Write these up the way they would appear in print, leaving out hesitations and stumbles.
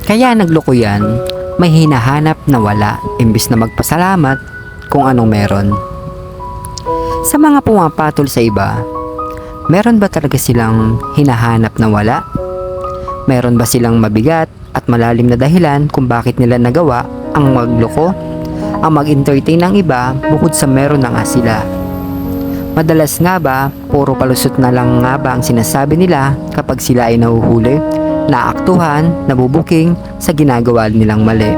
Kaya nagloko yan, may hinahanap na wala imbis na magpasalamat kung anong meron. Sa mga pumapatol sa iba, meron ba talaga silang hinahanap na wala? Meron ba silang mabigat at malalim na dahilan kung bakit nila nagawa ang magloko? Ang mag-entertain ng iba bukod sa meron na nga sila. Madalas nga ba, puro palusot na lang nga ba ang sinasabi nila kapag sila ay nahuhuli, naaktuhan, nabubuking sa ginagawa nilang mali?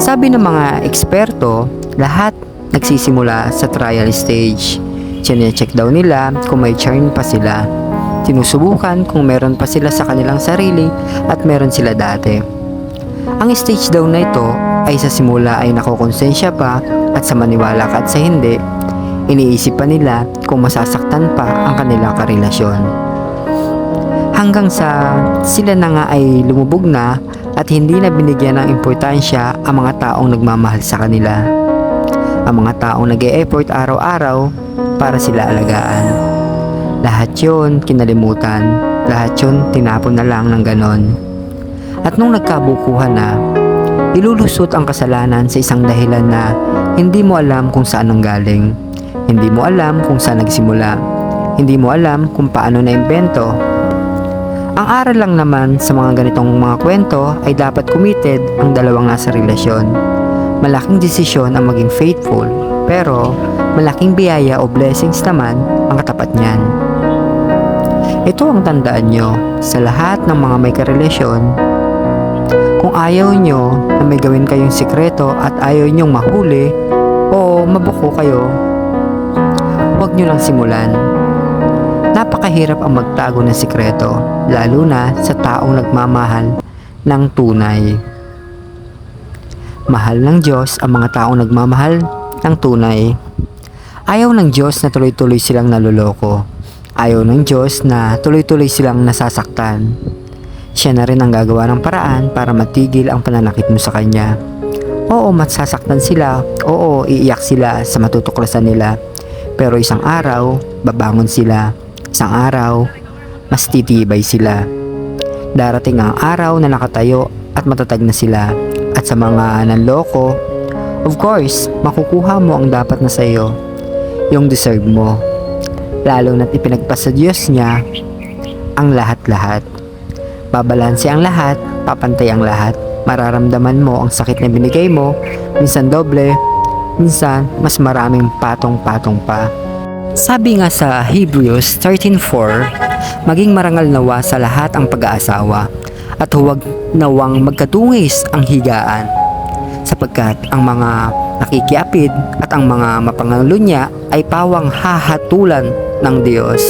Sabi ng mga eksperto, lahat nagsisimula sa trial stage. Chine-check daw nila kung may charm pa sila. Sinusubukan kung meron pa sila sa kanilang sarili at meron sila dati. Ang stage daw na ito ay sa simula ay nakokonsensya pa at sa maniwala ka at sa hindi, iniisip pa nila kung masasaktan pa ang kanilang karelasyon. Hanggang sa sila na nga ay lumubog na at hindi na binigyan ng importansya ang mga taong nagmamahal sa kanila. Ang mga taong nag-e-effort araw-araw para sila alagaan. Lahat yun kinalimutan, lahat yun tinapon na lang ng ganon. At nung nagkabukuhan na, ilulusot ang kasalanan sa isang dahilan na hindi mo alam kung saan nanggaling, hindi mo alam kung saan nagsimula, hindi mo alam kung paano naimbento. Ang aral lang naman sa mga ganitong mga kwento ay dapat committed ang dalawang nasa relasyon. Malaking desisyon ang maging faithful, pero malaking biyaya o blessings naman ang katapat niyan. Ito ang tandaan nyo sa lahat ng mga may karelasyon. Kung ayaw nyo na may gawin kayong sikreto at ayaw nyong mahuli o mabuko kayo, huwag nyo lang simulan. Napakahirap ang magtago ng sikreto, lalo na sa taong nagmamahal ng tunay. Mahal ng Diyos ang mga taong nagmamahal ng tunay. Ayaw ng Diyos na tuloy-tuloy silang naluloko. Ayaw ng Diyos na tuloy-tuloy silang nasasaktan. Siya na rin ang gagawa ng paraan para matigil ang pananakit mo sa Kanya. Oo, masasaktan sila. Oo, iiyak sila sa matutuklasan nila. Pero isang araw, babangon sila. Isang araw, mas titibay sila. Darating ang araw na nakatayo at matatag na sila. At sa mga nanloko, of course, makukuha mo ang dapat na sa iyo, yung deserve mo. Lalo na't ipinagpasa Diyos niya ang lahat-lahat. Babalanse ang lahat, papantay ang lahat. Mararamdaman mo ang sakit na binigay mo, minsan doble, minsan mas maraming patong-patong pa. Sabi nga sa Hebrews 13:4, maging marangal nawa sa lahat ang pag-aasawa at huwag nawang magkatungis ang higaan, sapagkat ang mga nakikiapid at ang mga mapangalunya ay pawang hahatulan ng Diyos.